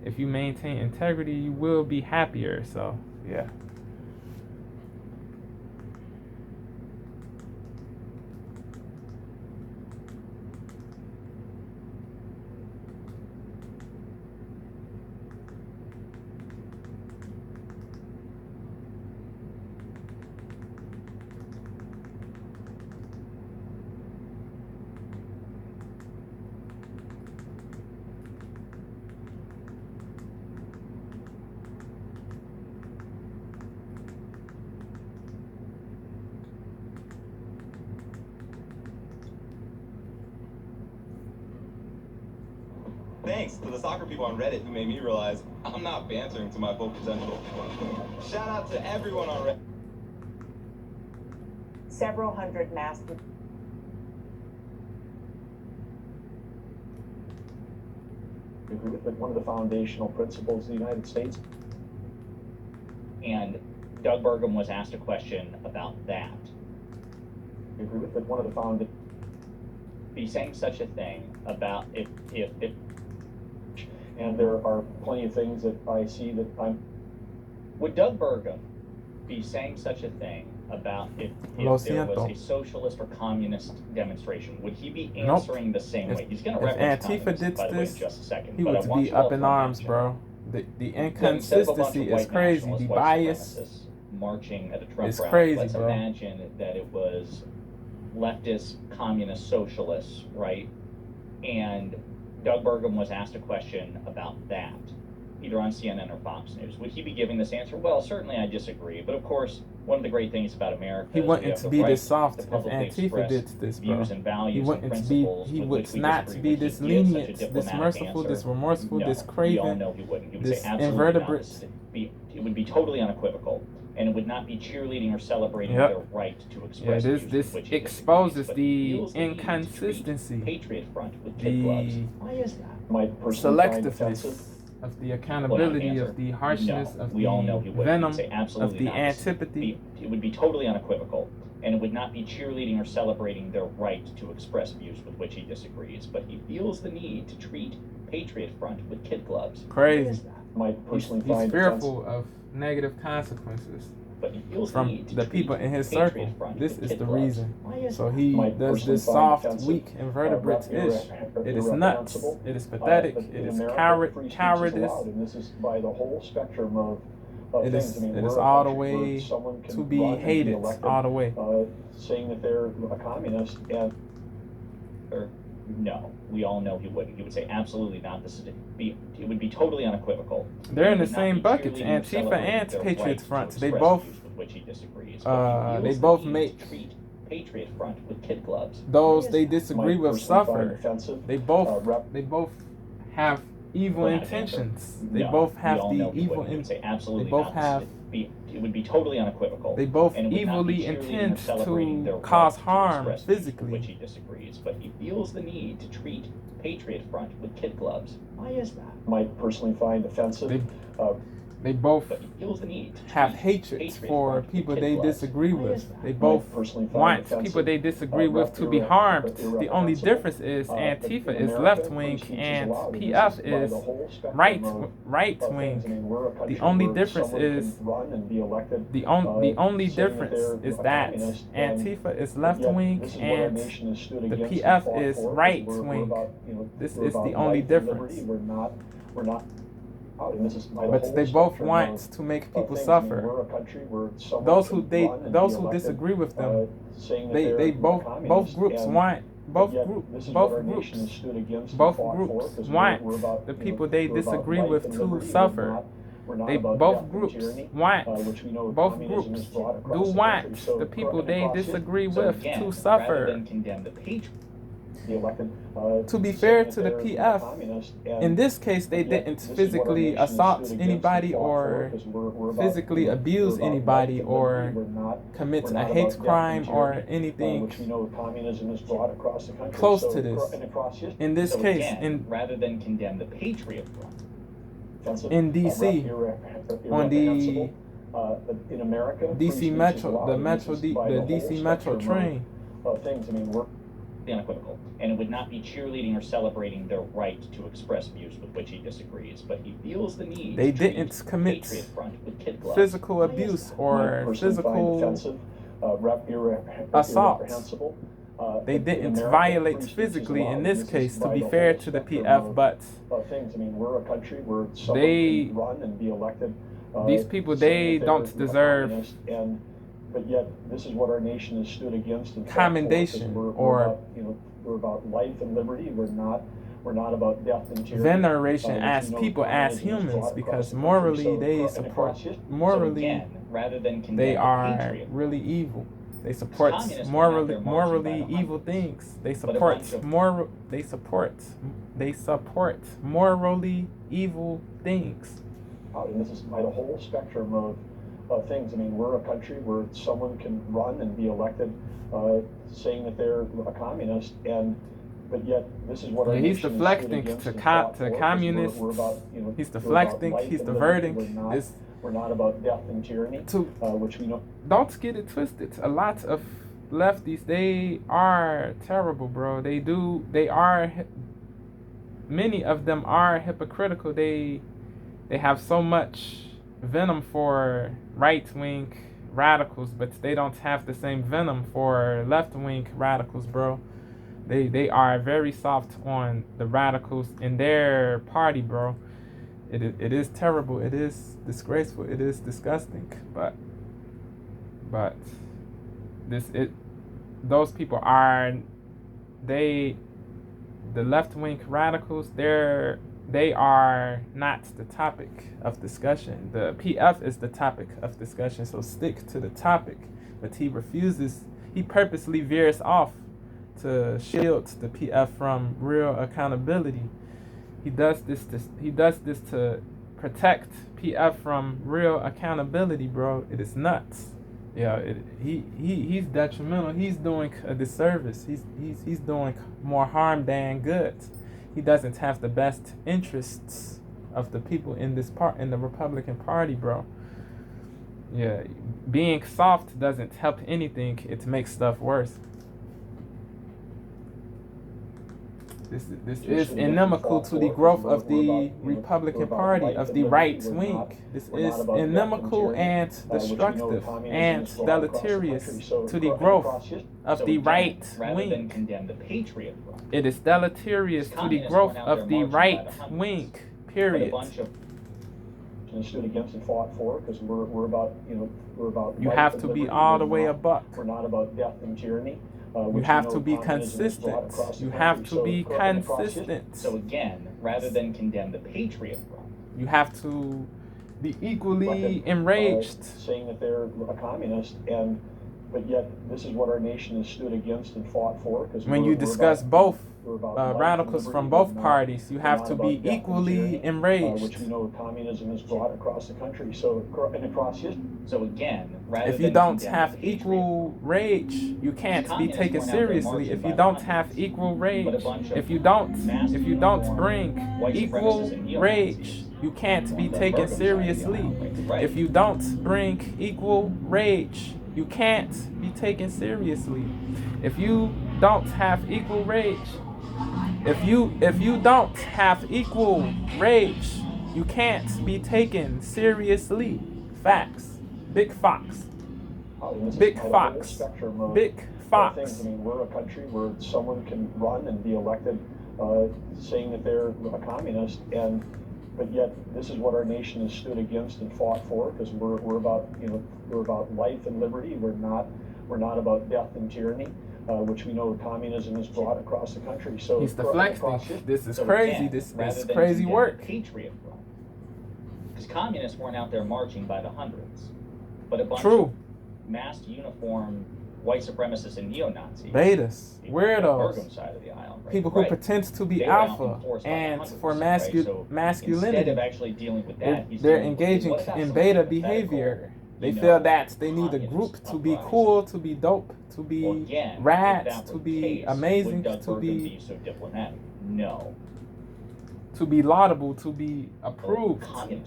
if you maintain integrity, you will be happier. So, yeah. Thanks to the soccer people on Reddit who made me realize I'm not bantering to my full potential. Shout out to everyone on Reddit. Several hundred masked. One of the foundational principles of the United States. And Doug Burgum was asked a question about that. I agree with that. One of the founding. Be saying such a thing about if and there are plenty of things that I see that I'm. Would Doug Burgum be saying such a thing about if there was a socialist or communist demonstration? Would he be answering the same way? He's going to reference Antifa did by the way, this, in just a second. he would be up in arms, bro. The inconsistency is crazy. The bias marching at a Trump is rally. crazy, Let's bro. imagine that it was leftist, communist, socialists, right? And Doug Burgum was asked a question about that, either on CNN or Fox News. Would he be giving this answer? Well, certainly I disagree. But of course, one of the great things about America he is wouldn't be this soft if publicly Antifa did this, bro. views and values He and wouldn't be. principles He with would which we not disagree. be Would this he give such a lenient, this diplomatic merciful, answer? this remorseful, No, this we all craven, know he wouldn't. He would this say absolutely invertebrate. not. It would be totally unequivocal, and it would not be cheerleading or celebrating Yep. their right to Yeah, express this views this with which he exposes disagrees, but the feels the need to treat inconsistency, Patriot Front with kid gloves. the Why is that? My personal find offensive. selectiveness of the accountability, of the harshness, No, of we all know he the would. venom, He'd say of absolutely the not. antipathy. It would be totally unequivocal, and it would not be cheerleading or celebrating their right to express views with which he disagrees. But he feels the need to treat Patriot Front with kid gloves. Crazy. Why is that? Might personally He's find fearful of negative consequences But he feels from need to the treat people in his Patriot circle. Front This with is kid the gloves. reason. Why is So that? he Might does personally this find soft, offensive, weak invertebrates-ish. It is nuts. irreprehensible. It is pathetic. But It in is America, free speech is cowardice. allowed, and this is by the whole spectrum of It things. is, I mean, it we're is a all the country where way someone can to be run and hated, elected, all the way. saying that they're a communist, and No, we all know he wouldn't. He would say absolutely not. It would be totally unequivocal. They're in It the would not same be buckets, cheerleading or Antifa celebrating and their Patriots right to Front. They express both, views with which he disagrees. But he they feels both the need make to treat Patriot Front with kid gloves. those they might disagree with personally find suffer. offensive. They both have evil Well, not intentions. answer. They No, both we have all the know he evil wouldn't. He would say absolutely they both not. have It would be totally unequivocal. They both and it would not be evilly cheerleading or intend celebrating their to right cause to harm express views with physically. which he disagrees, but he feels the need to treat Patriot Front with kid gloves. Why is that? Might personally find offensive. They both But he feels the need to have treat hatred Patriot for Front with people kid they gloves. disagree Why is with. that? They both personally find want offensive, people they disagree with to be harmed. The only difference is Antifa is left wing and PF is right wing. The only difference is the only difference is that Antifa is left wing and the PF is right wing. This is the only difference. But they both want to make people suffer. Those who disagree with them, they both groups want both groups want the people they disagree with to suffer. They both groups want the people they disagree with to suffer. To be fair to the PF, in this case they didn't physically assault anybody or physically abuse anybody or commit a hate crime or anything close to this. In this So case, again, rather than condemn the Patriot Front, in DC, on the in America, DC Metro, the DC Metro train, the unequivocal, and it would not be cheerleading or celebrating their right to express views with which he disagrees, but he feels the need They to didn't treat commit Patriot Front with kid gloves. physical Why is abuse that? or I personally find physical offensive, assault. irreprehensible. They In didn't America, violate free speech is physically allowed, in and this is case, to by be the fair whole to the spectrum PF, but things. I mean, we're a country where someone They- can run and be elected. these people, saying they that don't they're a deserve communist, but yet this is what our nation has stood against and fought for, commendation 'cause or about, we're about life and liberty. We're not about death and tyranny. veneration which as we know people, as communism has humans, brought across because the country. morally So, they and support, across history. So morally again, rather than condemn they the are Patriot, really evil. They support Communists went out morally there marching by the evil hundreds. things. They But a support bunch of- they support morally evil things. And this is by the whole spectrum of things. I mean, we're a country where someone can run and be elected, saying that they're a communist, but yet this is what our Yeah, he's nation has stood deflecting against to and fought for, 'cause communists. We're about, He's we're deflecting. about life He's and liberty. diverting. We're not about death and tyranny, To which we know. don't get it twisted. A lot of lefties, they are terrible, bro. They are. Many of them are hypocritical. They have so much venom for right-wing radicals, but they don't have the same venom for left-wing radicals, bro. They are very soft on the radicals in their party, bro. It is terrible. It is disgraceful. It is disgusting. But those people are the left-wing radicals. They are not the topic of discussion. The PF is the topic of discussion. So stick to the topic. But he refuses. He purposely veers off to shield the PF from real accountability. He does this to protect PF from real accountability, bro. It is nuts. Yeah, he's detrimental. He's doing a disservice. He's doing more harm than good. He doesn't have the best interests of the people in the Republican Party, bro. Yeah, being soft doesn't help anything. It makes stuff worse. This is inimical to the growth of the Republican Party, of the right wing. This is inimical and destructive and deleterious to the growth of the right rather than wing. condemn the Patriot Front, It is deleterious to the growth of the right wing, but a period. bunch of And stood against and fought for, because we're about You life have and to be liberty. all the We're way a not- buck. We're not about death and tyranny. You which have we to know be communism has brought consistent. across the You country. have to So, be and across history. consistent. so again, rather than condemn the Patriot Front, You have to be equally Weapon, enraged. saying that they're a communist, but yet this is what our nation has stood against and fought for. Because When you discuss both radicals from liberty. both We're not- parties, you we're have not to about be death and equally tyranny, which enraged. we know communism has brought across the country. So and across history. so again, rather If you than don't condemn have the Patriot equal rage, you can't be Communists taken weren't out there seriously. marching If by you the don't hundreds, have equal rage, but a bunch of if you don't uniformed bring white equal supremacists and neo-Nazis rage, you can't be on the taken Bergen side of the seriously. aisle, right? If you don't bring equal rage, you can't be taken seriously. If you don't have equal rage, if you don't have equal rage, you can't be taken seriously. Facts. Big Fox. Big Fox. Big Fox. I mean, we're a country where someone can run and be elected, saying that they're a communist, but yet this is what our nation has stood against and fought for, because we're about life and liberty. We're not about death and tyranny, which we know communism has brought across the country. So He's deflecting. This is So crazy. again, This rather is than crazy condemn work. the Patriot Front, because communists weren't out there marching by the hundreds, but a bunch True. of masked uniform white supremacists and neo-Nazis. Betas. people on the Weirdos. Bergen side of the aisle, right? People who Right. pretend to be They were out alpha enforced by the and hundreds, for right? So masculinity. instead of actually dealing with that, he's They're dealing with, engaging what about in something beta hypothetical, behavior. They you know, feel that they need a communist group to be uprising? cool, to be dope, to be Well, again, if rad, that to were be the case, amazing, would Doug to Bergen be be so diplomatic? No. laudable, to be approved. Communist